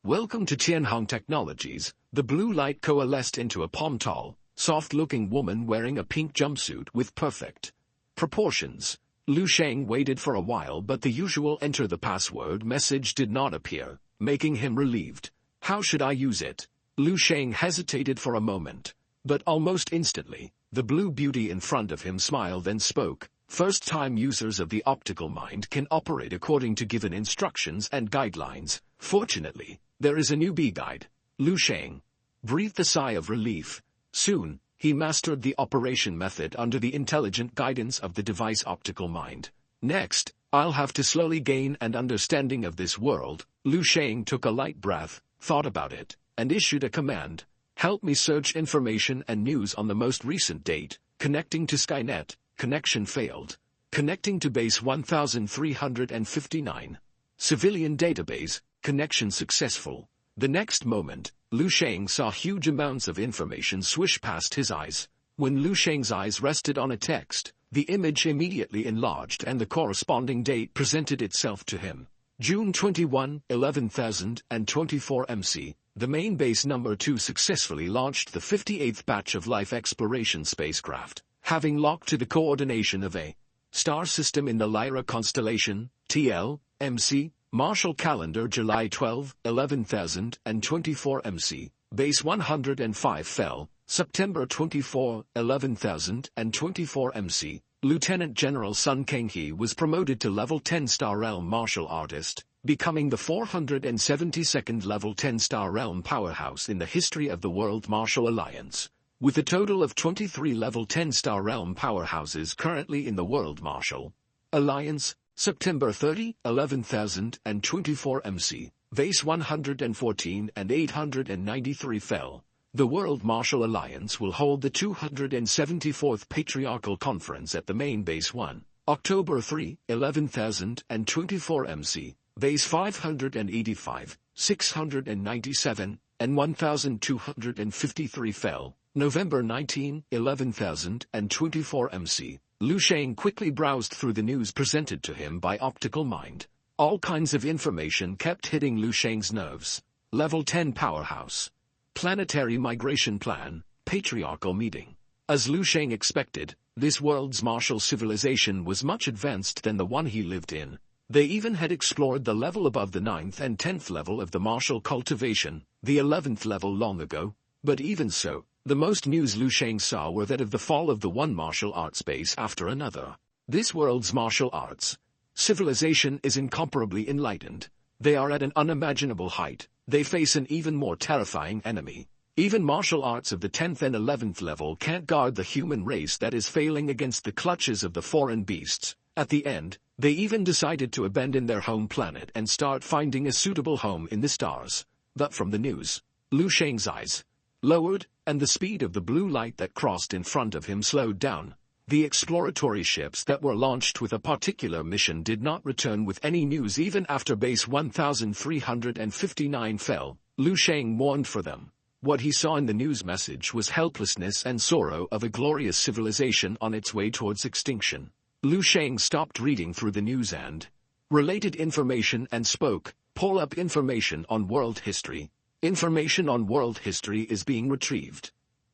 Welcome to Tianhong Technologies. The blue light coalesced into a palm-tall, soft-looking woman wearing a pink jumpsuit with perfect proportions. Lu Sheng waited for a while, but the usual enter the password message did not appear, making him relieved. How should I use it? Lu Sheng hesitated for a moment, but almost instantly, the blue beauty in front of him smiled and spoke. First-time users of the optical mind can operate according to given instructions and guidelines. Fortunately, there is a newbie guide. Lu Sheng breathed a sigh of relief. Soon, he mastered the operation method under the intelligent guidance of the device optical mind. Next, I'll have to slowly gain an understanding of this world. Lu Sheng took a light breath, thought about it, and issued a command. Help me search information and news on the most recent date. Connecting to Skynet. Connection failed. Connecting to base 1359. Civilian database. Connection successful. The next moment, Lu Sheng saw huge amounts of information swish past his eyes. When Lu Sheng's eyes rested on a text, the image immediately enlarged and the corresponding date presented itself to him. June 21, 11024 MC. The main base number 2 successfully launched the 58th batch of life exploration spacecraft, having locked to the coordination of a star system in the Lyra constellation, TL, MC. Martial calendar July 12, 11024 MC. Base 105 fell, September 24, 11024 MC. Lieutenant General Sun Kanghe was promoted to level 10 star realm martial artist, becoming the 472nd level 10 star realm powerhouse in the history of the World Martial Alliance, with a total of 23 level 10 star realm powerhouses currently in the World Martial Alliance. September 30, 11024 MC. Base 114 and 893 fell. The World Martial Alliance will hold the 274th Patriarchal Conference at the main base 1. October 3, 11024 MC. Base 585, 697, and 1253 fell. November 19, 11024 MC. Lu Sheng quickly browsed through the news presented to him by optical mind. All kinds of information kept hitting Lu Sheng's nerves. Level 10 powerhouse. Planetary migration plan. Patriarchal meeting. As Lu Sheng expected, this world's martial civilization was much advanced than the one he lived in. They even had explored the level above the 9th and 10th level of the martial cultivation, the 11th level long ago. But even so, the most news Lu Sheng saw were that of the fall of the one martial arts base after another. This world's martial arts civilization is incomparably enlightened. They are at an unimaginable height. They face an even more terrifying enemy. Even martial arts of the 10th and 11th level can't guard the human race that is failing against the clutches of the foreign beasts. At the end, they even decided to abandon their home planet and start finding a suitable home in the stars. But from the news, Lu Sheng's eyes lowered, and the speed of the blue light that crossed in front of him slowed down. The exploratory ships that were launched with a particular mission did not return with any news even after base 1359 fell. Lu Sheng mourned for them. What he saw in the news message was helplessness and sorrow of a glorious civilization on its way towards extinction. Lu Sheng stopped reading through the news and related information and spoke. Pull up information on world history. Information on world history is being retrieved.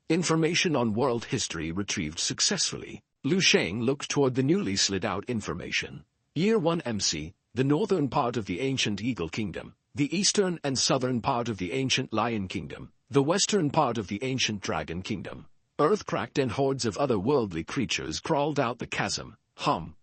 Information on world history retrieved successfully. Lu Sheng looked toward the newly slid out information. Year 1 MC, the northern part of the ancient Eagle Kingdom, the eastern and southern part of the ancient Lion Kingdom, the western part of the ancient Dragon Kingdom. Earth cracked and hordes of otherworldly creatures crawled out the chasm.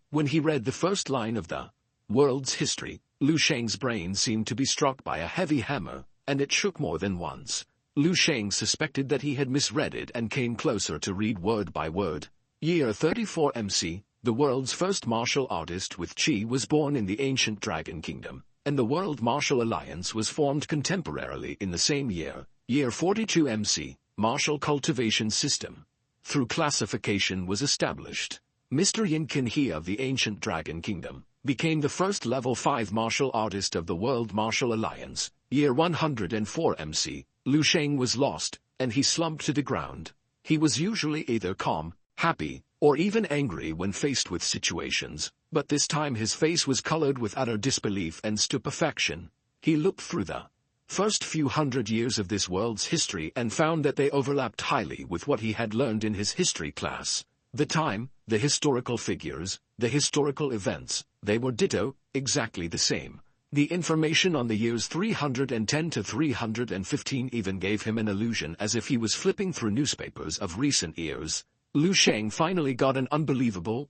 When he read the first line of the world's history, Lu Sheng's brain seemed to be struck by a heavy hammer, and it shook more than once. Lu Sheng suspected that he had misread it and came closer to read word by word. Year 34 MC, the world's first martial artist with Chi was born in the ancient Dragon Kingdom, and the World Martial Alliance was formed contemporarily in the same year. Year 42 MC, martial cultivation system. Through classification was established. Mr. Yin Kinhe of the ancient Dragon Kingdom became the first level 5 martial artist of the World Martial Alliance. Year 104 MC, Lu Sheng was lost, and he slumped to the ground. He was usually either calm, happy, or even angry when faced with situations, but this time his face was colored with utter disbelief and stupefaction. He looked through the first few hundred years of this world's history and found that they overlapped highly with what he had learned in his history class. The time, the historical figures, the historical events, they were ditto, exactly the same. The information on the years 310 to 315 even gave him an illusion as if he was flipping through newspapers of recent years. Lu Sheng finally got an unbelievable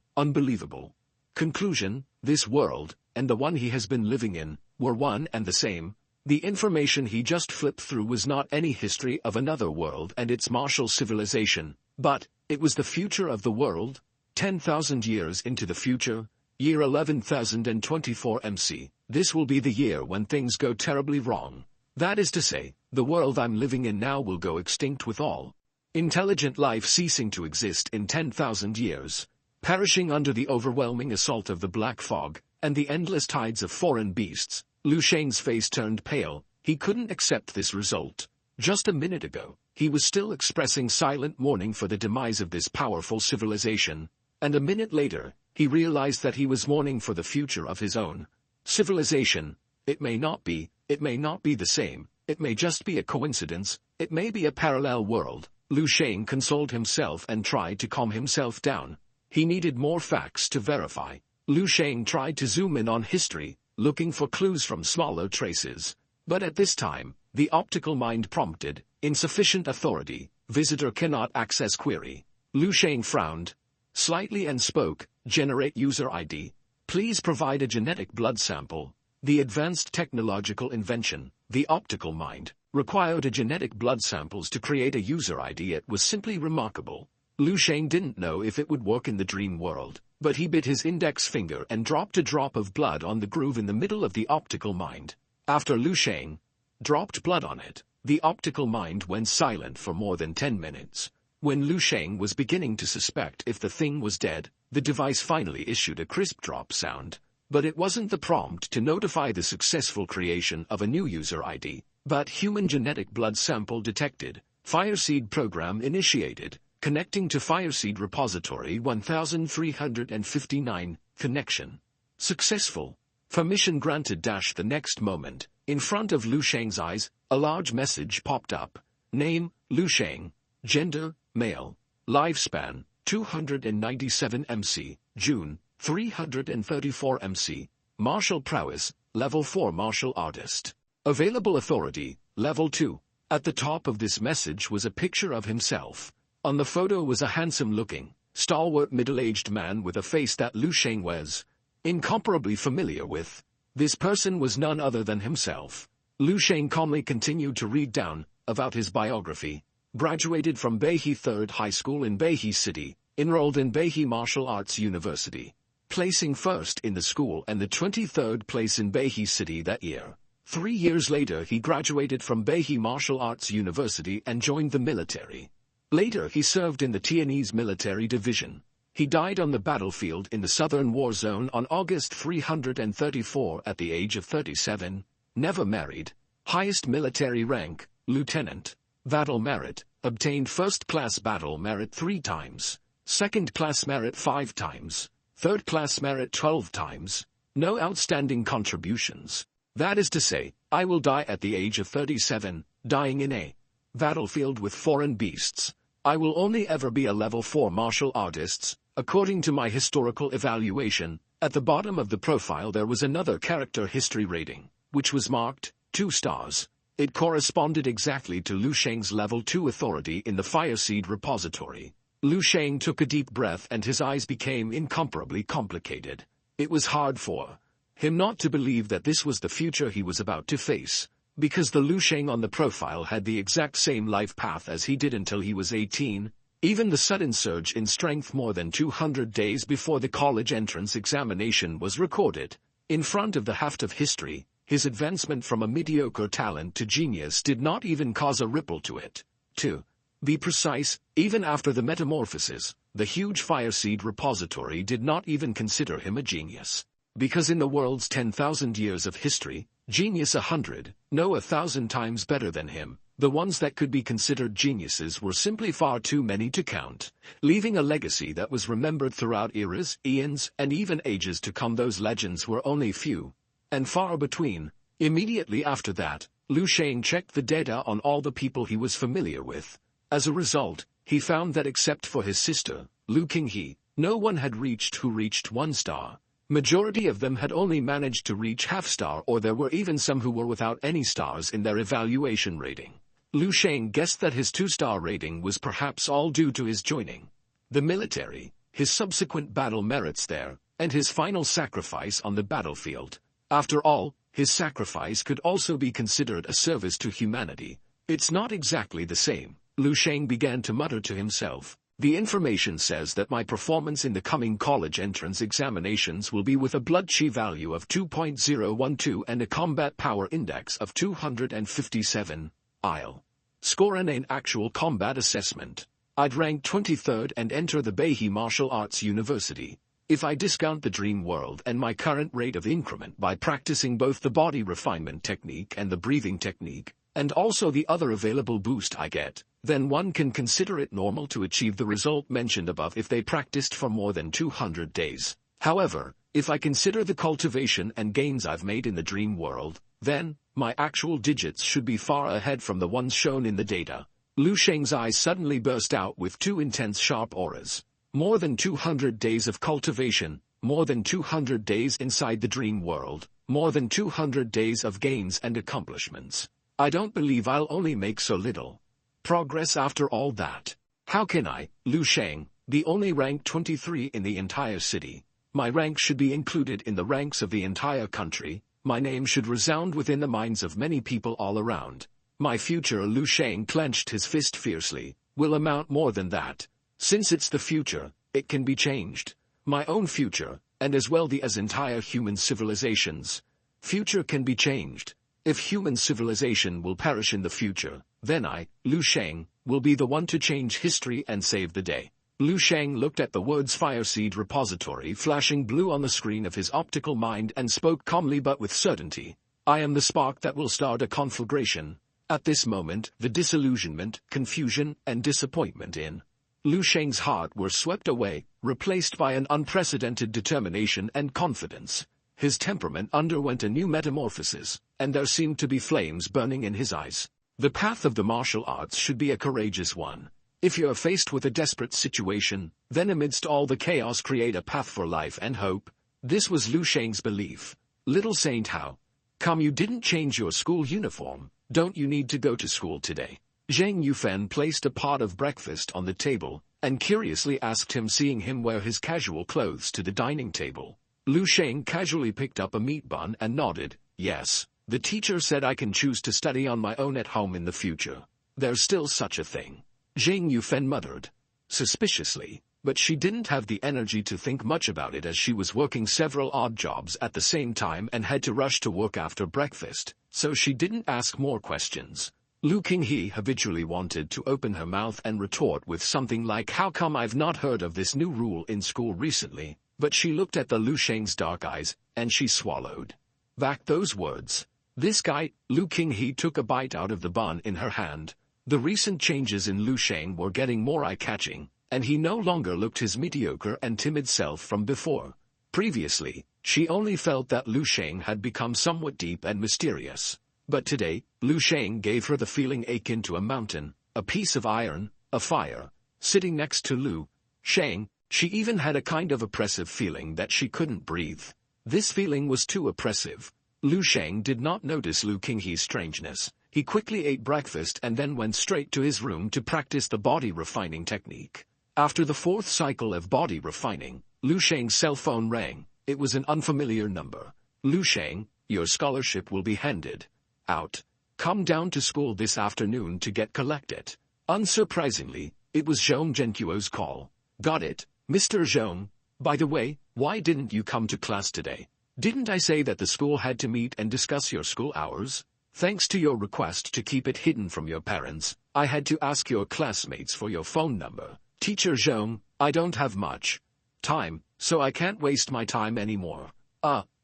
conclusion. This world, and the one he has been living in, were one and the same. The information he just flipped through was not any history of another world and its martial civilization, but it was the future of the world, 10,000 years into the future, year 11,024 MC. This will be the year when things go terribly wrong. That is to say, the world I'm living in now will go extinct with all intelligent life ceasing to exist in 10,000 years, perishing under the overwhelming assault of the black fog and the endless tides of foreign beasts. Lu Sheng's face turned pale. He couldn't accept this result. Just a minute ago, he was still expressing silent mourning for the demise of this powerful civilization, and a minute later, he realized that he was mourning for the future of his own civilization. It may not be the same, it may just be a coincidence, it may be a parallel world. Lu Sheng consoled himself and tried to calm himself down. He needed more facts to verify. Lu Sheng tried to zoom in on history, looking for clues from smaller traces. But at this time, the optical mind prompted, insufficient authority, visitor cannot access query. Lu Sheng frowned slightly and spoke, generate user ID. Please provide a genetic blood sample. The advanced technological invention, the optical mind, required a genetic blood samples to create a user ID. It was simply remarkable. Lu Sheng didn't know if it would work in the dream world, but he bit his index finger and dropped a drop of blood on the groove in the middle of the optical mind. After Lu Sheng dropped blood on it, the optical mind went silent for more than 10 minutes. When Lu Sheng was beginning to suspect if the thing was dead, the device finally issued a crisp drop sound. But it wasn't the prompt to notify the successful creation of a new user ID, but human genetic blood sample detected, Fireseed program initiated, connecting to Fireseed repository 1359, connection successful. Permission granted. The next moment, in front of Lu Sheng's eyes, a large message popped up. Name, Lu Sheng. Gender, male. Lifespan, 297 MC. June, 334 MC. Martial prowess, level 4 martial artist. Available authority, level 2. At the top of this message was a picture of himself. On the photo was a handsome-looking, stalwart middle-aged man with a face that Lu Sheng was incomparably familiar with. This person was none other than himself. Lu Sheng calmly continued to read down about his biography. Graduated from Beihai Third High School in Beihai City, enrolled in Beihai Martial Arts University, placing first in the school and the 23rd place in Beihai City that year. 3 years later he graduated from Beihai Martial Arts University and joined the military. Later he served in the Tianese military division. He died on the battlefield in the Southern War Zone on August 334 at the age of 37. Never married. Highest military rank, lieutenant. Battle merit, obtained first-class battle merit 3 times. Second-class merit 5 times. Third-class merit 12 times. No outstanding contributions. That is to say, I will die at the age of 37, dying in a battlefield with foreign beasts. I will only ever be a level 4 martial artist. According to my historical evaluation, at the bottom of the profile there was another character history rating, which was marked 2 stars. It corresponded exactly to Lu Sheng's level 2 authority in the Fireseed repository. Lu Sheng took a deep breath and his eyes became incomparably complicated. It was hard for him not to believe that this was the future he was about to face, because the Lu Sheng on the profile had the exact same life path as he did until he was 18. Even the sudden surge in strength more than 200 days before the college entrance examination was recorded. In front of the heft of history, his advancement from a mediocre talent to genius did not even cause a ripple to it. To be precise, even after the metamorphosis, the huge Fireseed repository did not even consider him a genius. Because in the world's 10,000 years of history, genius 100, no 1,000 times better than him, the ones that could be considered geniuses were simply far too many to count, leaving a legacy that was remembered throughout eras, eons, and even ages to come. Those legends were only few and far between. Immediately after that, Lu Sheng checked the data on all the people he was familiar with. As a result, he found that except for his sister, Lu Qinghe, no one had reached 1 star. Majority of them had only managed to reach half star, or there were even some who were without any stars in their evaluation rating. Lu Sheng guessed that his 2-star rating was perhaps all due to his joining the military, his subsequent battle merits there, and his final sacrifice on the battlefield. After all, his sacrifice could also be considered a service to humanity. It's not exactly the same, Lu Sheng began to mutter to himself. The information says that my performance in the coming college entrance examinations will be with a blood chi value of 2.012 and a combat power index of 257. I'll score an actual combat assessment. I'd rank 23rd and enter the Beihai Martial Arts University. If I discount the dream world and my current rate of increment by practicing both the body refinement technique and the breathing technique, and also the other available boost I get, then one can consider it normal to achieve the result mentioned above if they practiced for more than 200 days. However, if I consider the cultivation and gains I've made in the dream world, then my actual digits should be far ahead from the ones shown in the data. Lu Sheng's eyes suddenly burst out with 2 intense sharp auras. More than 200 days of cultivation, more than 200 days inside the dream world, more than 200 days of gains and accomplishments. I don't believe I'll only make so little progress after all that. How can I, Lu Sheng, be only ranked 23 in the entire city? My rank should be included in the ranks of the entire country. My name should resound within the minds of many people all around. My future, Lu Sheng clenched his fist fiercely, will amount more than that. Since it's the future, it can be changed. My own future, and as well as entire human civilization's future can be changed. If human civilization will perish in the future, then I, Lu Sheng, will be the one to change history and save the day. Lu Sheng looked at the words Fireseed Repository flashing blue on the screen of his optical mind and spoke calmly but with certainty. I am the spark that will start a conflagration. At this moment, the disillusionment, confusion, and disappointment in Lu Sheng's heart were swept away, replaced by an unprecedented determination and confidence. His temperament underwent a new metamorphosis, and there seemed to be flames burning in his eyes. The path of the martial arts should be a courageous one. If you are faced with a desperate situation, then amidst all the chaos create a path for life and hope. This was Lu Sheng's belief. Little Saint, how come you didn't change your school uniform? Don't you need to go to school today? Zhang Yufen placed a pot of breakfast on the table, and curiously asked him, seeing him wear his casual clothes to the dining table. Lu Sheng casually picked up a meat bun and nodded. Yes, the teacher said I can choose to study on my own at home in the future. There's still such a thing, Zhang Yufen muttered suspiciously, but she didn't have the energy to think much about it as she was working several odd jobs at the same time and had to rush to work after breakfast, so she didn't ask more questions. Lu Qinghe habitually wanted to open her mouth and retort with something like, how come I've not heard of this new rule in school recently, but she looked at the Lu Sheng's dark eyes, and she swallowed back those words. This guy, Lu Qinghe took a bite out of the bun in her hand. The recent changes in Lu Sheng were getting more eye-catching, and he no longer looked his mediocre and timid self from before. Previously, she only felt that Lu Sheng had become somewhat deep and mysterious. But today, Lu Sheng gave her the feeling akin to a mountain, a piece of iron, a fire. Sitting next to Lu Sheng, she even had a kind of oppressive feeling that she couldn't breathe. This feeling was too oppressive. Lu Sheng did not notice Lu Qinghe's strangeness. He quickly ate breakfast and then went straight to his room to practice the body refining technique. After the 4th cycle of body refining, Lu Sheng's cell phone rang. It was an unfamiliar number. Lu Sheng, your scholarship will be handed out. Come down to school this afternoon to get collected. Unsurprisingly, it was Zhong Zhenqiuo's call. Got it, Mr. Zhong. By the way, why didn't you come to class today? Didn't I say that the school had to meet and discuss your school hours? Thanks to your request to keep it hidden from your parents, I had to ask your classmates for your phone number. Teacher Zhong, I don't have much time, so I can't waste my time anymore.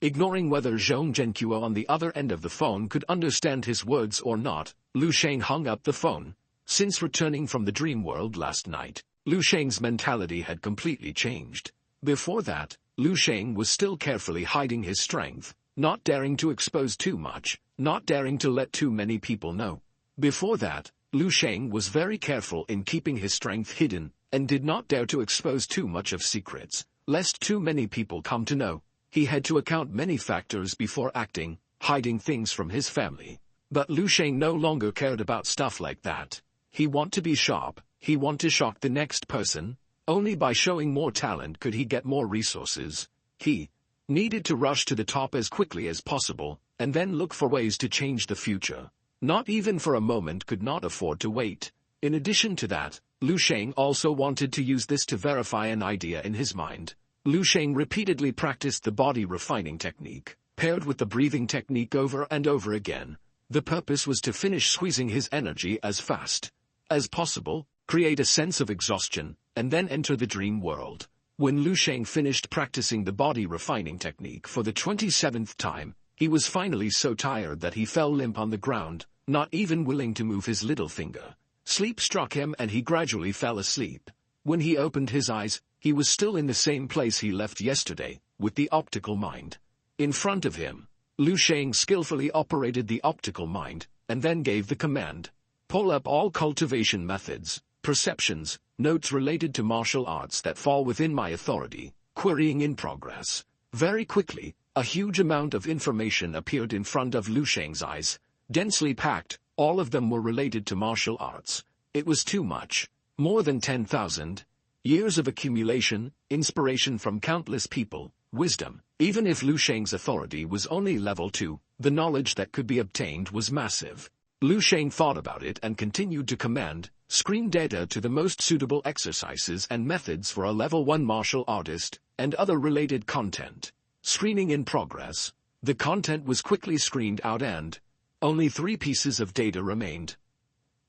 Ignoring whether Zhong Zhenqiuo on the other end of the phone could understand his words or not, Lu Sheng hung up the phone. Since returning from the dream world last night, Lu Sheng's mentality had completely changed. Before that, Lu Sheng was still carefully hiding his strength. not daring to expose too much, not daring to let too many people know. Before that, Lu Sheng was very careful in keeping his strength hidden, and did not dare to expose too much of secrets, lest too many people come to know. He had to account many factors before acting, hiding things from his family. But Lu Sheng no longer cared about stuff like that. He wanted to be sharp, he wanted to shock the next person. Only by showing more talent could he get more resources. He needed to rush to the top as quickly as possible, and then look for ways to change the future. Not even for a moment could not afford to wait. In addition to that, Lu Sheng also wanted to use this to verify an idea in his mind. Lu Sheng repeatedly practiced the body refining technique, paired with the breathing technique over and over again. The purpose was to finish squeezing his energy as fast as possible, create a sense of exhaustion, and then enter the dream world. When Lu Sheng finished practicing the body refining technique for the 27th time, he was finally so tired that he fell limp on the ground, not even willing to move his little finger. Sleep struck him and he gradually fell asleep. When he opened his eyes, he was still in the same place he left yesterday, with the optical mind. In front of him, Lu Sheng skillfully operated the optical mind, and then gave the command, "Pull up all cultivation methods, perceptions, notes related to martial arts that fall within my authority." Querying in progress. Very quickly, a huge amount of information appeared in front of Lu Sheng's eyes, densely packed. All of them were related to martial arts. It was too much. More than 10,000 years of accumulation, inspiration from countless people, wisdom. Even if Lu Sheng's authority was only level 2, the knowledge that could be obtained was massive. Lu Sheng thought about it and continued to command, "Screen data to the most suitable exercises and methods for a level 1 martial artist, and other related content." Screening in progress. The content was quickly screened out and only 3 pieces of data remained.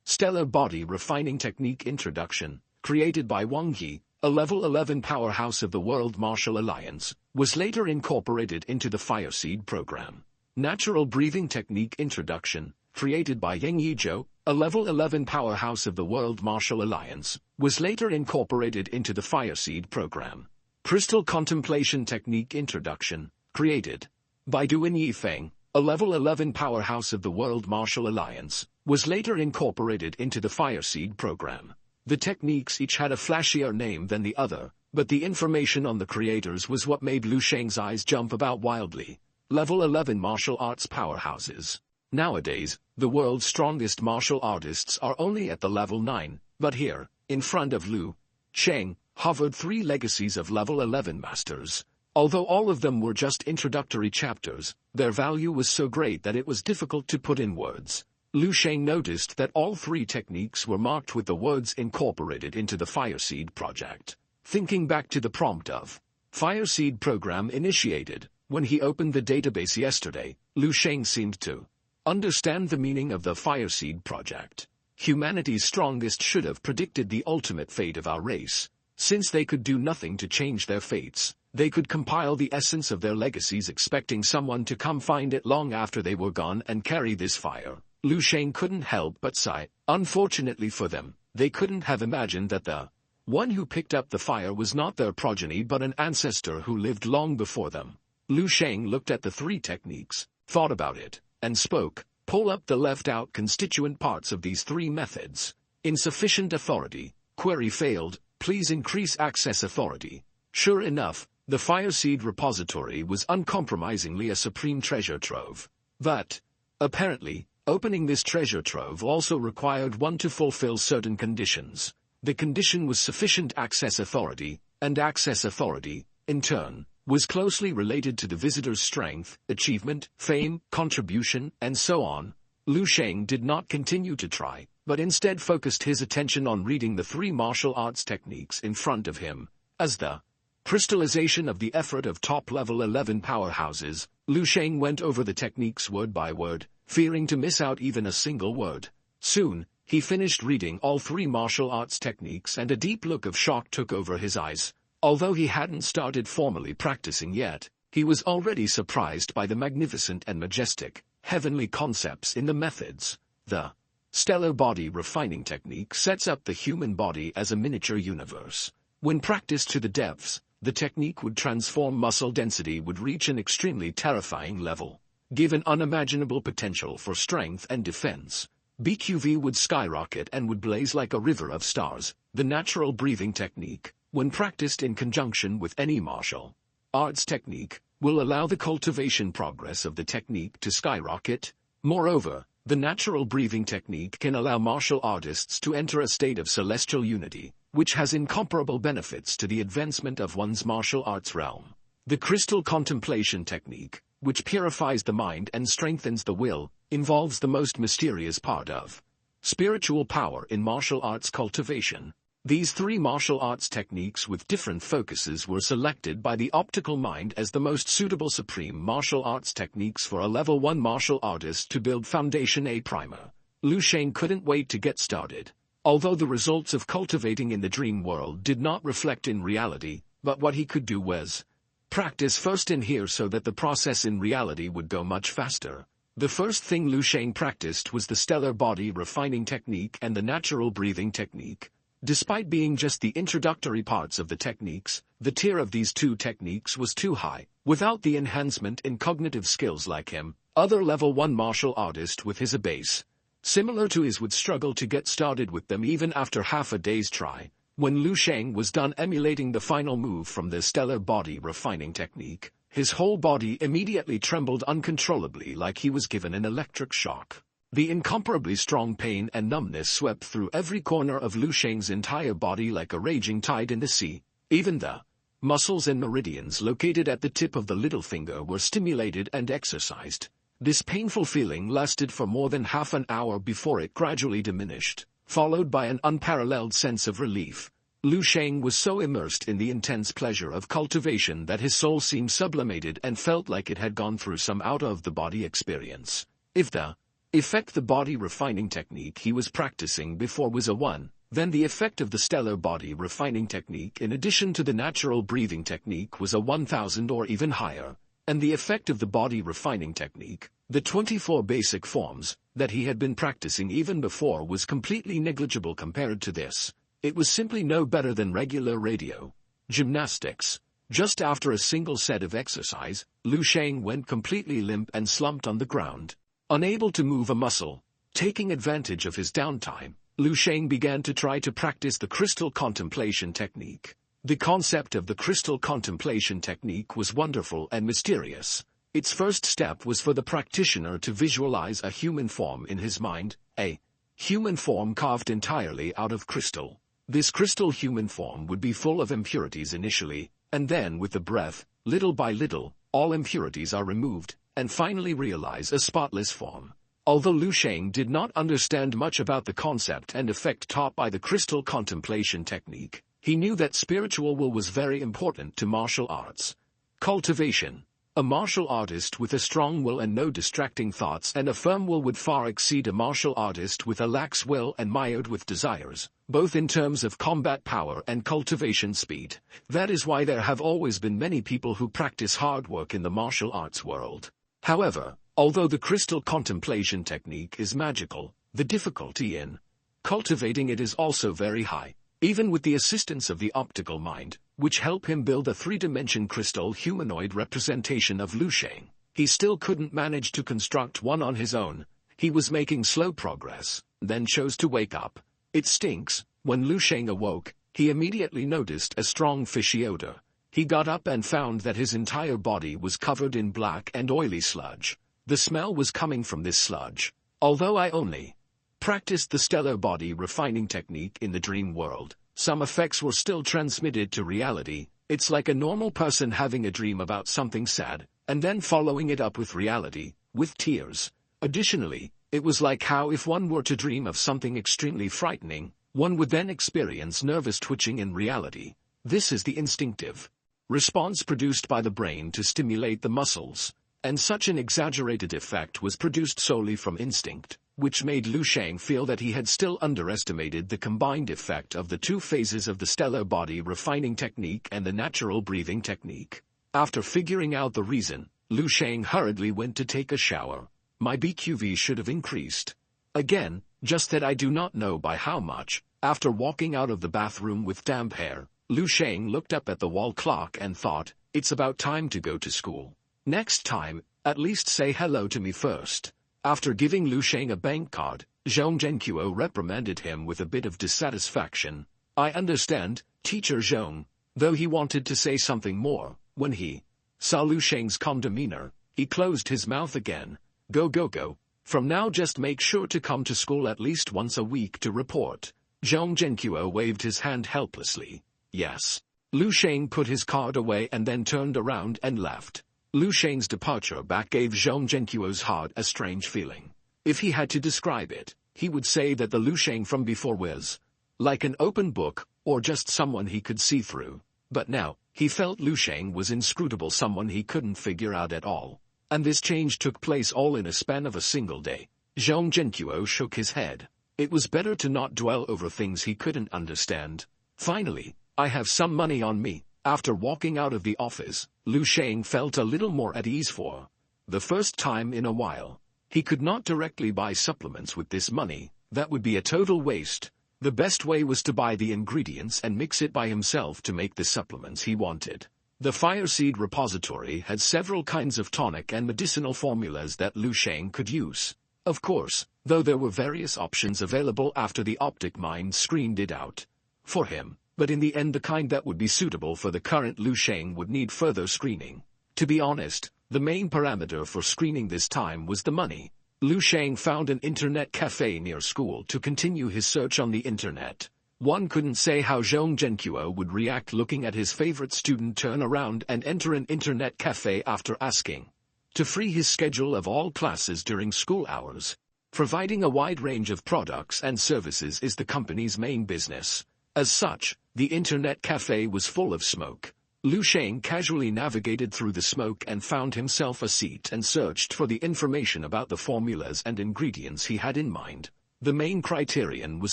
Stellar Body Refining Technique Introduction, created by Wang Yi, a level 11 powerhouse of the World Martial Alliance, was later incorporated into the Fireseed program. Natural Breathing Technique Introduction, created by Yang Yizhou, a level 11 powerhouse of the World Martial Alliance, was later incorporated into the Fireseed program. Crystal Contemplation Technique Introduction, created by Duan Yifeng, a level 11 powerhouse of the World Martial Alliance, was later incorporated into the Fireseed program. The techniques each had a flashier name than the other, but the information on the creators was what made Lu Sheng's eyes jump about wildly. Level 11 martial arts powerhouses. Nowadays, the world's strongest martial artists are only at the level 9, but here, in front of Lu Sheng, hovered 3 legacies of level 11 masters. Although all of them were just introductory chapters, their value was so great that it was difficult to put in words. Lu Sheng noticed that all 3 techniques were marked with the words incorporated into the Fireseed project. Thinking back to the prompt of Fireseed program initiated, when he opened the database yesterday, Lu Sheng seemed to understand the meaning of the Fireseed project. Humanity's strongest should have predicted the ultimate fate of our race. Since they could do nothing to change their fates, they could compile the essence of their legacies expecting someone to come find it long after they were gone and carry this fire. Lu Sheng couldn't help but sigh. Unfortunately for them, they couldn't have imagined that the one who picked up the fire was not their progeny but an ancestor who lived long before them. Lu Sheng looked at the 3 techniques, thought about it, and spoke. "Pull up the left-out constituent parts of these 3 methods." Insufficient authority. Query failed. Please increase access authority. Sure enough, the Fireseed repository was uncompromisingly a supreme treasure trove. But, apparently, opening this treasure trove also required one to fulfill certain conditions. The condition was sufficient access authority, and access authority, in turn, was closely related to the visitor's strength, achievement, fame, contribution, and so on. Lu Sheng did not continue to try, but instead focused his attention on reading the 3 martial arts techniques in front of him. As the crystallization of the effort of top-level 11 powerhouses, Lu Sheng went over the techniques word by word, fearing to miss out even a single word. Soon, he finished reading all 3 martial arts techniques and a deep look of shock took over his eyes. Although he hadn't started formally practicing yet, he was already surprised by the magnificent and majestic, heavenly concepts in the methods. The stellar body refining technique sets up the human body as a miniature universe. When practiced to the depths, the technique would transform muscle density would reach an extremely terrifying level. Given unimaginable potential for strength and defense, BQV would skyrocket and would blaze like a river of stars. The natural breathing technique, when practiced in conjunction with any martial arts technique, will allow the cultivation progress of the technique to skyrocket. Moreover, the natural breathing technique can allow martial artists to enter a state of celestial unity, which has incomparable benefits to the advancement of one's martial arts realm. The crystal contemplation technique, which purifies the mind and strengthens the will, involves the most mysterious part of spiritual power in martial arts cultivation. These three martial arts techniques with different focuses were selected by the optical mind as the most suitable supreme martial arts techniques for a level 1 martial artist to build foundation a primer. Lu Sheng couldn't wait to get started. Although the results of cultivating in the dream world did not reflect in reality, but what he could do was practice first in here so that the process in reality would go much faster. The first thing Lu Sheng practiced was the stellar body refining technique and the natural breathing technique. Despite being just the introductory parts of the techniques, the tier of these two techniques was too high. Without the enhancement in cognitive skills like him, other level 1 martial artist with his base similar to his would struggle to get started with them even after half a day's try. When Lu Sheng was done emulating the final move from the stellar body refining technique, his whole body immediately trembled uncontrollably like he was given an electric shock. The incomparably strong pain and numbness swept through every corner of Lu Sheng's entire body like a raging tide in the sea. Even the muscles and meridians located at the tip of the little finger were stimulated and exercised. This painful feeling lasted for more than half an hour before it gradually diminished, followed by an unparalleled sense of relief. Lu Sheng was so immersed in the intense pleasure of cultivation that his soul seemed sublimated and felt like it had gone through some out-of-the-body experience. If the effect the body refining technique he was practicing before was a 1, then the effect of the stellar body refining technique in addition to the natural breathing technique was a 1000 or even higher. And the effect of the body refining technique, the 24 basic forms, that he had been practicing even before was completely negligible compared to this. It was simply no better than regular radio gymnastics. Just after a single set of exercise, Lu Sheng went completely limp and slumped on the ground, unable to move a muscle. Taking advantage of his downtime, Lu Sheng began to try to practice the crystal contemplation technique. The concept of the crystal contemplation technique was wonderful and mysterious. Its first step was for the practitioner to visualize a human form in his mind, a human form carved entirely out of crystal. This crystal human form would be full of impurities initially, and then with the breath, little by little, all impurities are removed, and finally realize a spotless form. Although Lu Sheng did not understand much about the concept and effect taught by the crystal contemplation technique, he knew that spiritual will was very important to martial arts cultivation. A martial artist with a strong will and no distracting thoughts and a firm will would far exceed a martial artist with a lax will and mired with desires, both in terms of combat power and cultivation speed. That is why there have always been many people who practice hard work in the martial arts world. However, although the crystal contemplation technique is magical, the difficulty in cultivating it is also very high. Even with the assistance of the optical mind, which helped him build a 3-dimension crystal humanoid representation of Lu Sheng, he still couldn't manage to construct one on his own. He was making slow progress, then chose to wake up. It stinks. When Lu Sheng awoke, he immediately noticed a strong fishy odor. He got up and found that his entire body was covered in black and oily sludge. The smell was coming from this sludge. Although I only practiced the stellar body refining technique in the dream world, some effects were still transmitted to reality. It's like a normal person having a dream about something sad, and then following it up with reality, with tears. Additionally, it was like how if one were to dream of something extremely frightening, one would then experience nervous twitching in reality. This is the instinctive response produced by the brain to stimulate the muscles, and such an exaggerated effect was produced solely from instinct, which made Lu Sheng feel that he had still underestimated the combined effect of the two phases of the stellar body refining technique and the natural breathing technique. After figuring out the reason, Lu Sheng hurriedly went to take a shower. My BQV should have increased again, just that I do not know by how much. After walking out of the bathroom with damp hair, Lu Sheng looked up at the wall clock and thought, it's about time to go to school. Next time, at least say hello to me first. After giving Lu Sheng a bank card, Zhong Zhenqiu reprimanded him with a bit of dissatisfaction. I understand, Teacher Zhong. Though he wanted to say something more, when he saw Lu Sheng's calm demeanor, he closed his mouth again. Go. From now just make sure to come to school at least once a week to report. Zhong Zhenqiu waved his hand helplessly. Yes. Lu Sheng put his card away and then turned around and left. Lu Sheng's departure back gave Zhong Zhenqiu's heart a strange feeling. If he had to describe it, he would say that the Lu Sheng from before was like an open book, or just someone he could see through. But now, he felt Lu Sheng was inscrutable, someone he couldn't figure out at all. And this change took place all in a span of a single day. Zhong Zhenqiu shook his head. It was better to not dwell over things he couldn't understand. Finally, I have some money on me. After walking out of the office, Lu Sheng felt a little more at ease for the first time in a while. He could not directly buy supplements with this money. That would be a total waste. The best way was to buy the ingredients and mix it by himself to make the supplements he wanted. The Fireseed repository had several kinds of tonic and medicinal formulas that Lu Sheng could use. Of course, though there were various options available after the optic mind screened it out for him, but in the end the kind that would be suitable for the current Lu Sheng would need further screening. To be honest, the main parameter for screening this time was the money. Lu Sheng found an internet cafe near school to continue his search on the internet. One couldn't say how Zhong Zhenqiu would react looking at his favorite student turn around and enter an internet cafe after asking to free his schedule of all classes during school hours. Providing a wide range of products and services is the company's main business. As such, the internet cafe was full of smoke. Lu Sheng casually navigated through the smoke and found himself a seat and searched for the information about the formulas and ingredients he had in mind. The main criterion was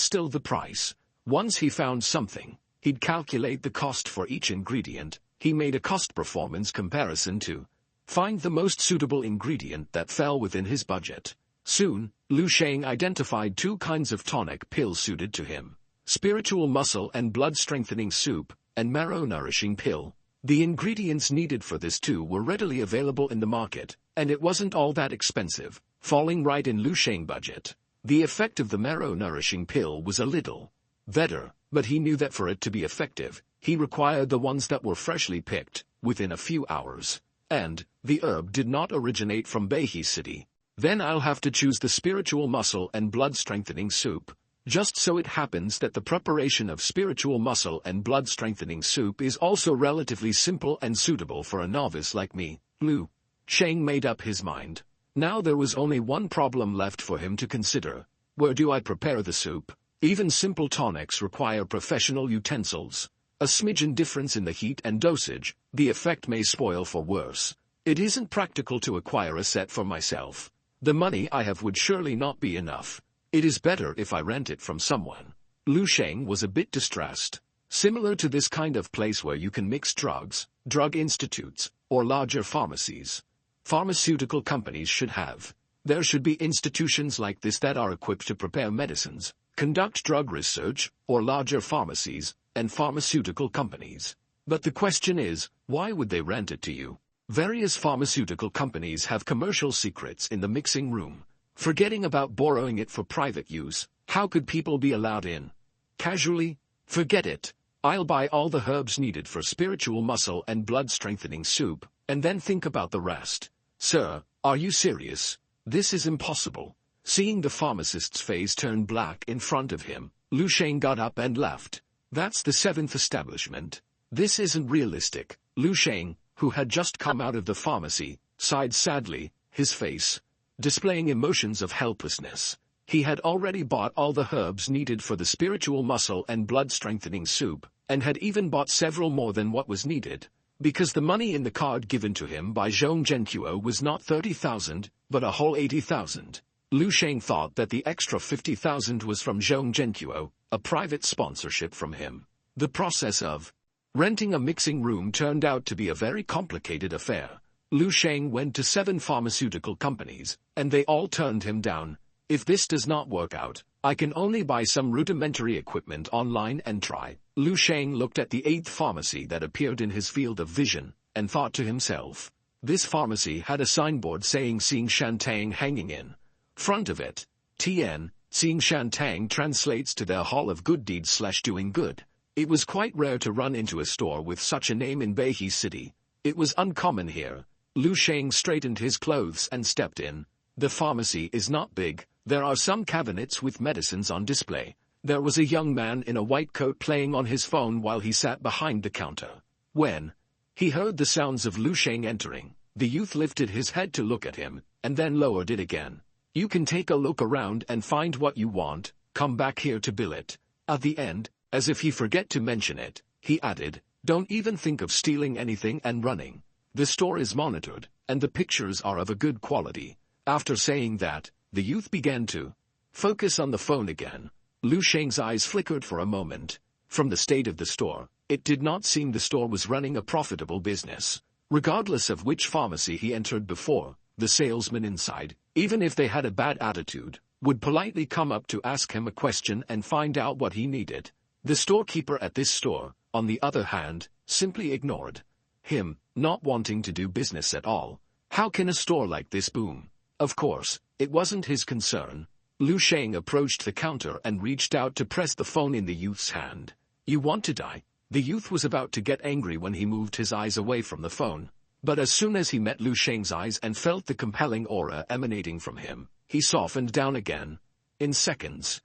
still the price. Once he found something, he'd calculate the cost for each ingredient. He made a cost-performance comparison to find the most suitable ingredient that fell within his budget. Soon, Lu Sheng identified two kinds of tonic pills suited to him: spiritual muscle and blood-strengthening soup, and marrow-nourishing pill. The ingredients needed for this too were readily available in the market, and it wasn't all that expensive, falling right in Lu Sheng's budget. The effect of the marrow-nourishing pill was a little better, but he knew that for it to be effective, he required the ones that were freshly picked, within a few hours. And the herb did not originate from Beihai City. Then I'll have to choose the spiritual muscle and blood-strengthening soup. Just so it happens that the preparation of spiritual muscle and blood-strengthening soup is also relatively simple and suitable for a novice like me. Lu Sheng made up his mind. Now there was only one problem left for him to consider. Where do I prepare the soup? Even simple tonics require professional utensils. A smidgen difference in the heat and dosage, the effect may spoil for worse. It isn't practical to acquire a set for myself. The money I have would surely not be enough. It is better if I rent it from someone. Lu Sheng was a bit distressed. Similar to this kind of place where you can mix drugs, drug institutes, or larger pharmacies. Pharmaceutical companies should have. There should be institutions like this that are equipped to prepare medicines, conduct drug research, or larger pharmacies, and pharmaceutical companies. But the question is, why would they rent it to you? Various pharmaceutical companies have commercial secrets in the mixing room. Forgetting about borrowing it for private use, how could people be allowed in? Casually? Forget it. I'll buy all the herbs needed for spiritual muscle and blood-strengthening soup, and then think about the rest. Sir, are you serious? This is impossible. Seeing the pharmacist's face turn black in front of him, Lu Sheng got up and left. That's the seventh establishment. This isn't realistic. Lu Sheng, who had just come out of the pharmacy, sighed sadly, his face displaying emotions of helplessness. He had already bought all the herbs needed for the spiritual muscle and blood-strengthening soup, and had even bought several more than what was needed, because the money in the card given to him by Zhong Zhenqiu was not 30,000, but a whole 80,000. Lu Sheng thought that the extra 50,000 was from Zhong Zhenqiu, a private sponsorship from him. The process of renting a mixing room turned out to be a very complicated affair. Lu Sheng went to 7 pharmaceutical companies, and they all turned him down. If this does not work out, I can only buy some rudimentary equipment online and try. Lu Sheng looked at the 8th pharmacy that appeared in his field of vision, and thought to himself. This pharmacy had a signboard saying Xing Shantang hanging in front of it. TN, Xing Shantang translates to their Hall of Good Deeds/Doing Good. It was quite rare to run into a store with such a name in Beihe City. It was uncommon here. Lu Sheng straightened his clothes and stepped in. The pharmacy is not big. There are some cabinets with medicines on display. There was a young man in a white coat playing on his phone while he sat behind the counter. When he heard the sounds of Lu Sheng entering, the youth lifted his head to look at him, and then lowered it again. You can take a look around and find what you want, come back here to bill it. At the end, as if he forget to mention it, he added, don't even think of stealing anything and running. The store is monitored, and the pictures are of a good quality. After saying that, the youth began to focus on the phone again. Lu Sheng's eyes flickered for a moment. From the state of the store, it did not seem the store was running a profitable business. Regardless of which pharmacy he entered before, the salesman inside, even if they had a bad attitude, would politely come up to ask him a question and find out what he needed. The storekeeper at this store, on the other hand, simply ignored him, not wanting to do business at all. How can a store like this boom? Of course, it wasn't his concern. Lu Sheng approached the counter and reached out to press the phone in the youth's hand. You want to die? The youth was about to get angry when he moved his eyes away from the phone. But as soon as he met Lu Sheng's eyes and felt the compelling aura emanating from him, he softened down again. In seconds.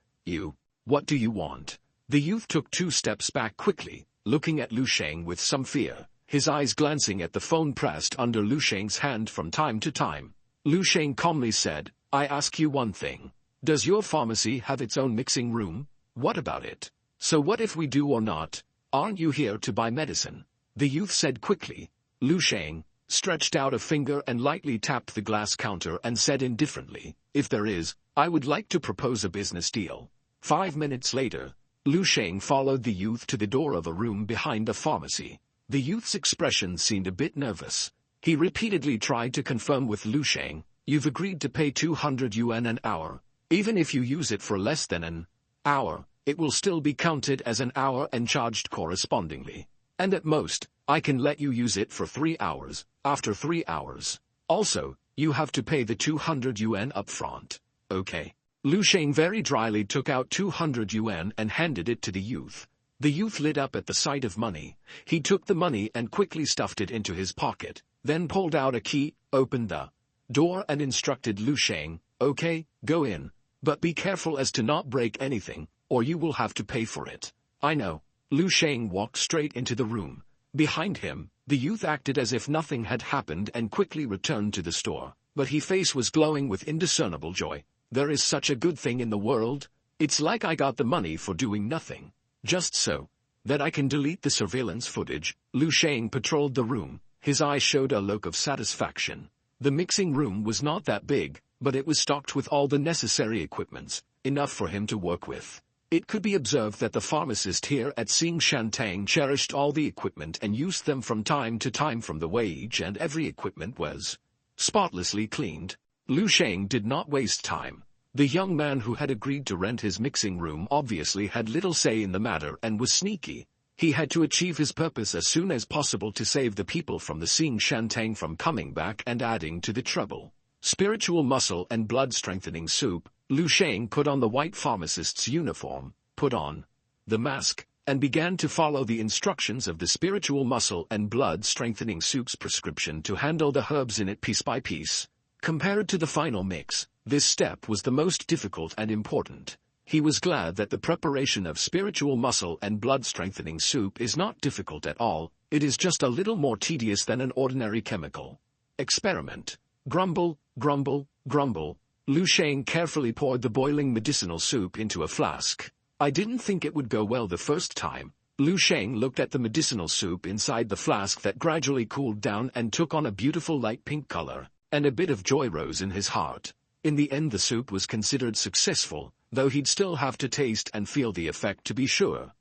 What do you want? The youth took 2 steps back quickly, looking at Lu Sheng with some fear, his eyes glancing at the phone pressed under Lu Sheng's hand from time to time. Lu Sheng calmly said, I ask you one thing. Does your pharmacy have its own mixing room? What about it? So what if we do or not? Aren't you here to buy medicine? The youth said quickly. Lu Sheng stretched out a finger and lightly tapped the glass counter and said indifferently, if there is, I would like to propose a business deal. 5 minutes later, Lu Sheng followed the youth to the door of a room behind the pharmacy. The youth's expression seemed a bit nervous. He repeatedly tried to confirm with Lu Sheng, you've agreed to pay 200 yuan an hour. Even if you use it for less than an hour, it will still be counted as an hour and charged correspondingly. And at most, I can let you use it for 3 hours, after 3 hours. Also, you have to pay the 200 yuan upfront. Okay. Lu Sheng very dryly took out 200 yuan and handed it to the youth. The youth lit up at the sight of money. He took the money and quickly stuffed it into his pocket, then pulled out a key, opened the door and instructed Lu Sheng, okay, go in. But be careful as to not break anything, or you will have to pay for it. I know. Lu Sheng walked straight into the room. Behind him, the youth acted as if nothing had happened and quickly returned to the store. But his face was glowing with indiscernible joy. There is such a good thing in the world. It's like I got the money for doing nothing. Just so that I can delete the surveillance footage. Lu Sheng patrolled the room. His eyes showed a look of satisfaction. The mixing room was not that big, but it was stocked with all the necessary equipments, enough for him to work with. It could be observed that the pharmacist here at Xing Shantang cherished all the equipment and used them from time to time from the wage, and every equipment was spotlessly cleaned. Lu Sheng did not waste time. The young man who had agreed to rent his mixing room obviously had little say in the matter and was sneaky. He had to achieve his purpose as soon as possible to save the people from the Xing Shantang from coming back and adding to the trouble. Spiritual muscle and blood strengthening soup. Lu Sheng put on the white pharmacist's uniform, put on the mask, and began to follow the instructions of the spiritual muscle and blood strengthening soup's prescription to handle the herbs in it piece by piece. Compared to the final mix, this step was the most difficult and important. He was glad that the preparation of spiritual muscle and blood strengthening soup is not difficult at all. It is just a little more tedious than an ordinary chemical experiment. Grumble, grumble, grumble. Lu Sheng carefully poured the boiling medicinal soup into a flask. I didn't think it would go well the first time. Lu Sheng looked at the medicinal soup inside the flask that gradually cooled down and took on a beautiful light pink color, and a bit of joy rose in his heart. In the end the soup was considered successful, though he'd still have to taste and feel the effect to be sure.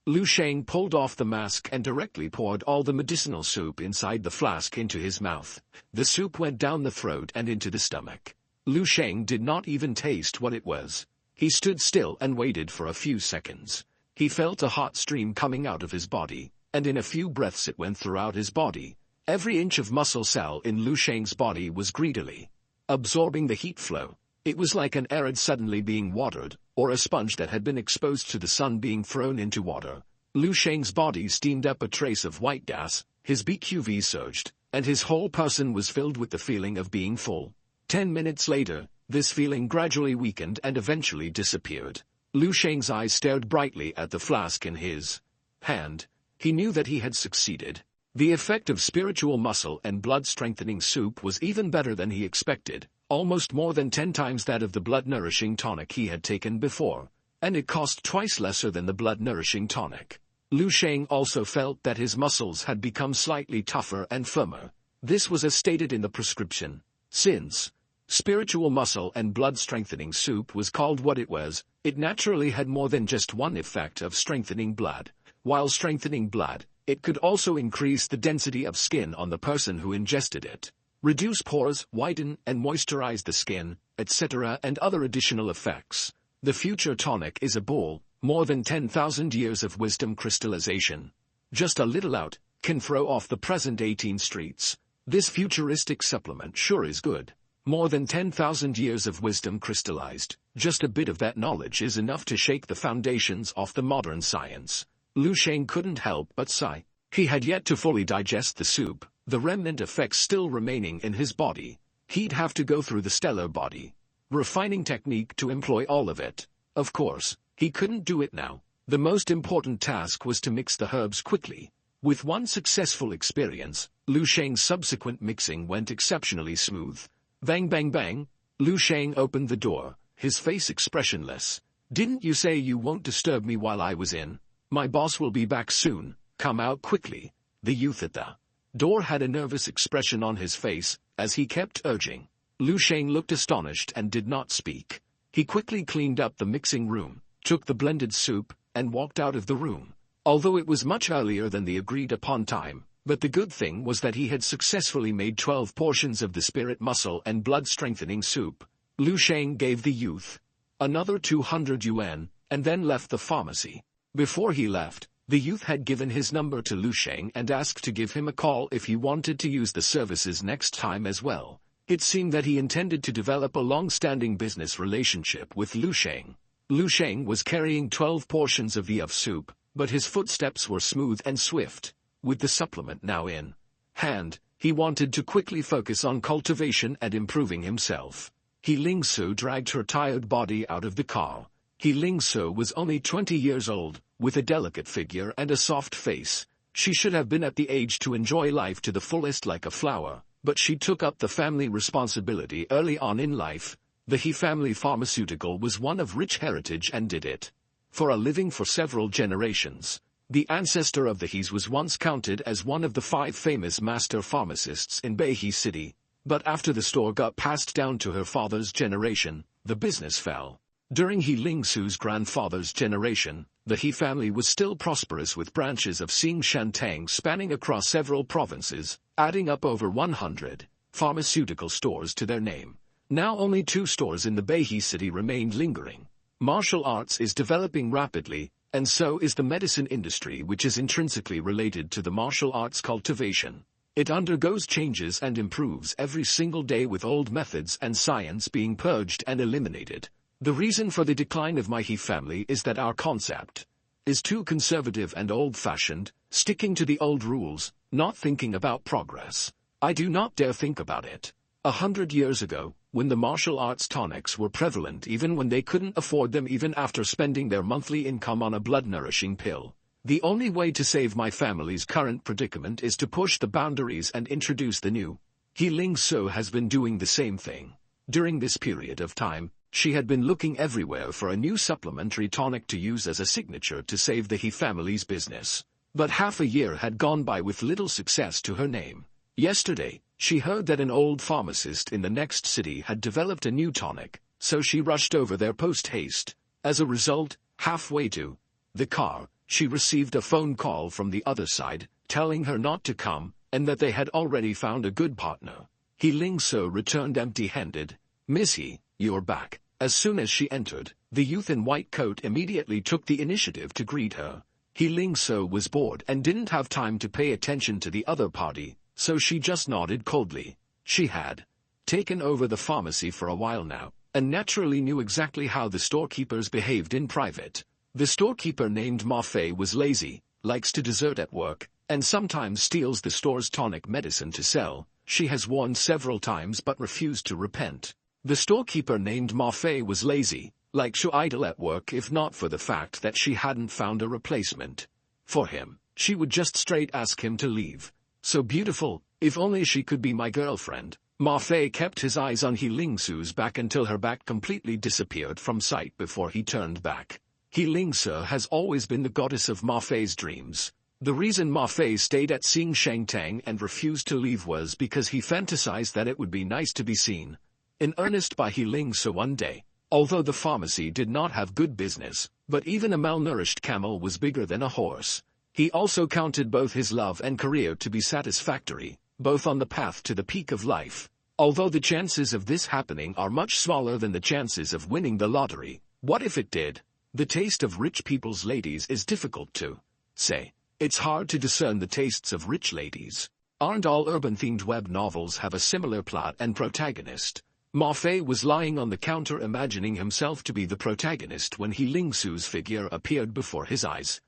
Lu Sheng pulled off the mask and directly poured all the medicinal soup inside the flask into his mouth. The soup went down the throat and into the stomach. Lu Sheng did not even taste what it was. He stood still and waited for a few seconds. He felt a hot stream coming out of his body, and in a few breaths it went throughout his body. Every inch of muscle cell in Lu Sheng's body was greedily absorbing the heat flow. It was like an arid suddenly being watered, or a sponge that had been exposed to the sun being thrown into water. Lu Sheng's body steamed up a trace of white gas, his BQV surged, and his whole person was filled with the feeling of being full. 10 minutes later, this feeling gradually weakened and eventually disappeared. Lu Sheng's eyes stared brightly at the flask in his hand. He knew that he had succeeded. The effect of spiritual muscle and blood-strengthening soup was even better than he expected, almost more than 10 times that of the blood-nourishing tonic he had taken before, and it cost twice lesser than the blood-nourishing tonic. Lu Sheng also felt that his muscles had become slightly tougher and firmer. This was as stated in the prescription. Since spiritual muscle and blood-strengthening soup was called what it was, it naturally had more than just one effect of strengthening blood. While strengthening blood, it could also increase the density of skin on the person who ingested it, reduce pores, whiten and moisturize the skin, etc., and other additional effects. The future tonic is a ball, more than 10,000 years of wisdom crystallization. Just a little out, can throw off the present 18 streets. This futuristic supplement sure is good. More than 10,000 years of wisdom crystallized. Just a bit of that knowledge is enough to shake the foundations of the modern science. Lu Sheng couldn't help but sigh. He had yet to fully digest the soup, the remnant effects still remaining in his body. He'd have to go through the stellar body refining technique to employ all of it. Of course, he couldn't do it now. The most important task was to mix the herbs quickly. With one successful experience, Lu Sheng's subsequent mixing went exceptionally smooth. Bang bang bang, Lu Sheng opened the door, his face expressionless. "Didn't you say you won't disturb me while I was in? My boss will be back soon, come out quickly." The youth at the door had a nervous expression on his face, as he kept urging. Lu Sheng looked astonished and did not speak. He quickly cleaned up the mixing room, took the blended soup, and walked out of the room. Although it was much earlier than the agreed-upon time, but the good thing was that he had successfully made 12 portions of the spirit muscle and blood-strengthening soup. Lu Sheng gave the youth another 200 yuan, and then left the pharmacy. Before he left, the youth had given his number to Lu Sheng and asked to give him a call if he wanted to use the services next time as well. It seemed that he intended to develop a long-standing business relationship with Lu Sheng. Lu Sheng was carrying 12 portions of the soup, but his footsteps were smooth and swift. With the supplement now in hand, he wanted to quickly focus on cultivation and improving himself. He Ling Su dragged her tired body out of the car. He Ling Su was only 20 years old, with a delicate figure and a soft face. She should have been at the age to enjoy life to the fullest like a flower, but she took up the family responsibility early on in life. The He family pharmaceutical was one of rich heritage and did it for a living for several generations. The ancestor of the He's was once counted as one of the 5 famous master pharmacists in Beihai City, but after the store got passed down to her father's generation, the business fell. During He Ling Su's grandfather's generation, the He family was still prosperous with branches of Xing Shantang spanning across several provinces, adding up over 100 pharmaceutical stores to their name. Now only 2 stores in the Beihai City remained lingering. Martial arts is developing rapidly, and so is the medicine industry, which is intrinsically related to the martial arts cultivation. It undergoes changes and improves every single day, with old methods and science being purged and eliminated. The reason for the decline of my He family is that our concept is too conservative and old-fashioned, sticking to the old rules, not thinking about progress. I do not dare think about it. 100 years ago, when the martial arts tonics were prevalent, even when they couldn't afford them even after spending their monthly income on a blood-nourishing pill, the only way to save my family's current predicament is to push the boundaries and introduce the new. He Ling Su has been doing the same thing. During this period of time, she had been looking everywhere for a new supplementary tonic to use as a signature to save the He family's business. But half a year had gone by with little success to her name. Yesterday, she heard that an old pharmacist in the next city had developed a new tonic, so she rushed over there post-haste. As a result, halfway to the car, she received a phone call from the other side, telling her not to come, and that they had already found a good partner. He Ling Su returned empty-handed. "Miss He, you're back. As soon as she entered, the youth in white coat immediately took the initiative to greet her. He Ling So was bored and didn't have time to pay attention to the other party, so she just nodded coldly. She had taken over the pharmacy for a while now, and naturally knew exactly how the storekeepers behaved in private. The storekeeper named Ma Fei was lazy, likes to desert at work, and sometimes steals the store's tonic medicine to sell. She has warned several times but refused to repent. The storekeeper named Ma Fei was lazy, like to idle at work if not for the fact that she hadn't found a replacement for him. She would just straight ask him to leave. So beautiful, if only she could be my girlfriend. Ma Fei kept his eyes on He Ling Su's back until her back completely disappeared from sight before he turned back. He Ling Su has always been the goddess of Ma Fei's dreams. The reason Ma Fei stayed at Xing Shangtang and refused to leave was because he fantasized that it would be nice to be seen in earnest by He Ling Su one day. Although the pharmacy did not have good business, but even a malnourished camel was bigger than a horse. He also counted both his love and career to be satisfactory, both on the path to the peak of life. Although the chances of this happening are much smaller than the chances of winning the lottery, what if it did? The taste of rich people's ladies is difficult to say. It's hard to discern the tastes of rich ladies. Aren't all urban-themed web novels have a similar plot and protagonist? Ma Fei was lying on the counter imagining himself to be the protagonist when He Ling Su's figure appeared before his eyes.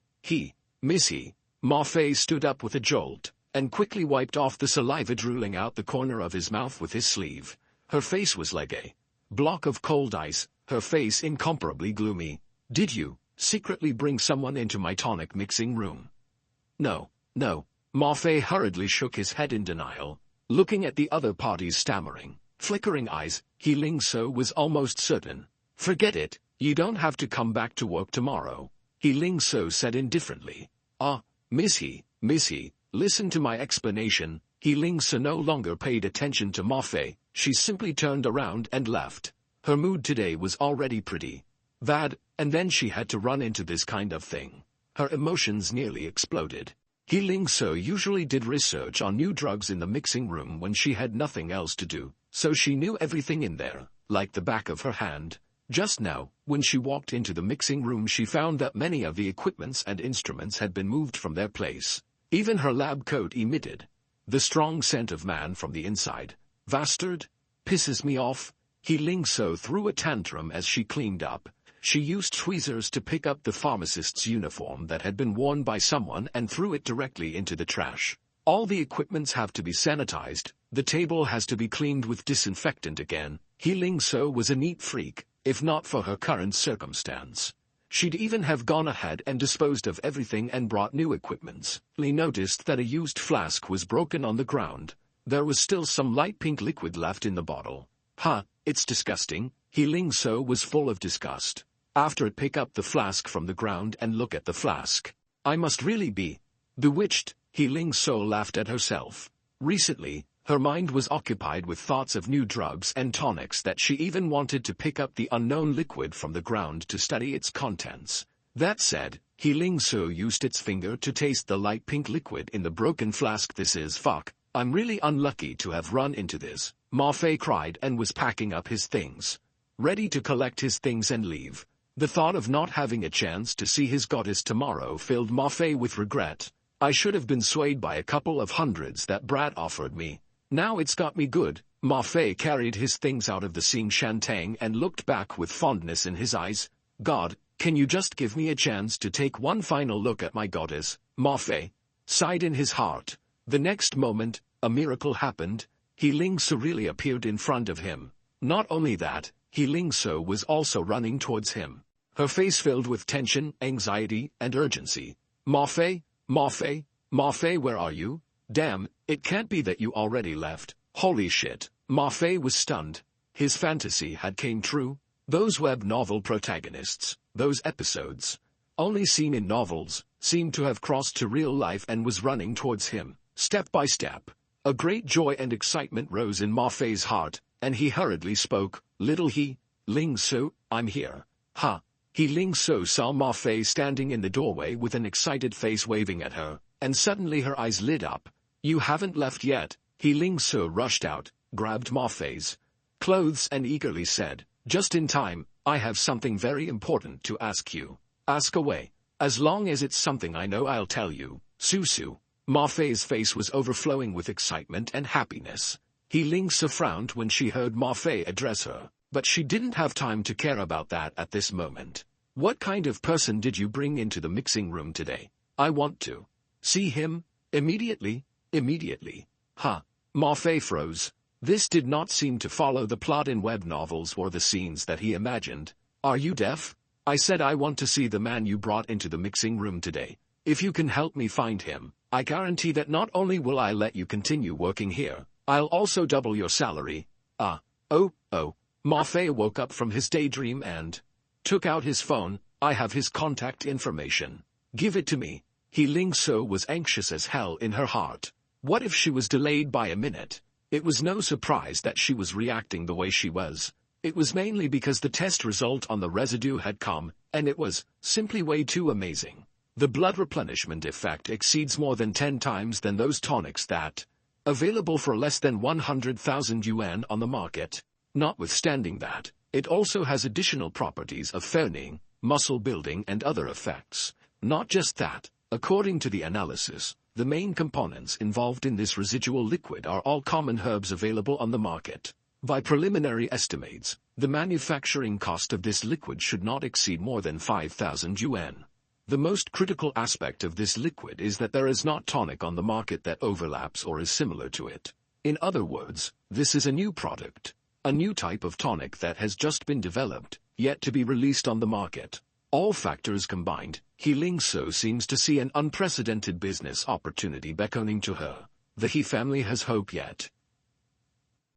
Missy. Ma Fei stood up with a jolt, and quickly wiped off the saliva drooling out the corner of his mouth with his sleeve. Her face was like a block of cold ice, her face incomparably gloomy. Did you secretly bring someone into my tonic mixing room? No. Ma Fei hurriedly shook his head in denial, looking at the other party's stammering, flickering eyes. He Ling Su was almost certain. Forget it, you don't have to come back to work tomorrow, He Ling Su said indifferently. Missy, listen to my explanation. He Ling Su no longer paid attention to Ma Fei, she simply turned around and left. Her mood today was already pretty bad, and then she had to run into this kind of thing. Her emotions nearly exploded. He Ling Su usually did research on new drugs in the mixing room when she had nothing else to do, so she knew everything in there, like the back of her hand. Just now, when she walked into the mixing room, she found that many of the equipments and instruments had been moved from their place. Even her lab coat emitted the strong scent of man from the inside. Bastard! Pisses me off. He Ling Su threw a tantrum as she cleaned up. She used tweezers to pick up the pharmacist's uniform that had been worn by someone and threw it directly into the trash. All the equipments have to be sanitized, the table has to be cleaned with disinfectant again. He Ling Su was a neat freak, if not for her current circumstance. She'd even have gone ahead and disposed of everything and brought new equipments. Lee noticed that a used flask was broken on the ground. There was still some light pink liquid left in the bottle. It's disgusting. He Ling Su was full of disgust. After it, pick up the flask from the ground and look at the flask. I must really be bewitched. He Ling Su laughed at herself. Recently, her mind was occupied with thoughts of new drugs and tonics that she even wanted to pick up the unknown liquid from the ground to study its contents. That said, He Ling Su used its finger to taste the light pink liquid in the broken flask. This is fuck. I'm really unlucky to have run into this, Ma Fei cried and was packing up his things, ready to collect his things and leave. The thought of not having a chance to see his goddess tomorrow filled Ma Fei with regret. I should have been swayed by a couple of hundreds that brat offered me. Now it's got me good. Ma Fei carried his things out of the Xing Shantang and looked back with fondness in his eyes. God, can you just give me a chance to take one final look at my goddess? Ma Fei sighed in his heart. The next moment, a miracle happened. He Ling Su really appeared in front of him. Not only that, He Ling Su was also running towards him, her face filled with tension, anxiety, and urgency. Ma Fei, where are you? Damn, it can't be that you already left. Holy shit. Ma Fei was stunned. His fantasy had came true. Those web novel protagonists, those episodes, only seen in novels, seemed to have crossed to real life and was running towards him, step by step. A great joy and excitement rose in Ma Fei's heart, and he hurriedly spoke. Little He Ling Su, I'm here. He Ling Su saw Ma Fei standing in the doorway with an excited face waving at her, and suddenly her eyes lit up. You haven't left yet. He Ling Su rushed out, grabbed Ma Fei's clothes and eagerly said, Just in time, I have something very important to ask you. Ask away. As long as it's something I know, I'll tell you. Susu. Ma Fei's face was overflowing with excitement and happiness. He Lingsa frowned when she heard Ma Fei address her, but she didn't have time to care about that at this moment. What kind of person did you bring into the mixing room today? I want to see him immediately. Immediately. Huh. Ma Fei froze. This did not seem to follow the plot in web novels or the scenes that he imagined. Are you deaf? I said I want to see the man you brought into the mixing room today. If you can help me find him, I guarantee that not only will I let you continue working here, I'll also double your salary. Oh. Ma Fei woke up from his daydream and took out his phone. I have his contact information. Give it to me. He Ling So was anxious as hell in her heart. What if she was delayed by a minute? It was no surprise that she was reacting the way she was. It was mainly because the test result on the residue had come, and it was simply way too amazing. The blood replenishment effect exceeds more than 10 times than those tonics that available for less than 100,000 yuan on the market. Notwithstanding that, it also has additional properties of firming, muscle building and other effects. Not just that, according to the analysis, the main components involved in this residual liquid are all common herbs available on the market. By preliminary estimates, the manufacturing cost of this liquid should not exceed more than 5,000 yuan. The most critical aspect of this liquid is that there is not tonic on the market that overlaps or is similar to it. In other words, this is a new product, a new type of tonic that has just been developed, yet to be released on the market. All factors combined, He Ling So seems to see an unprecedented business opportunity beckoning to her. The He family has hope yet.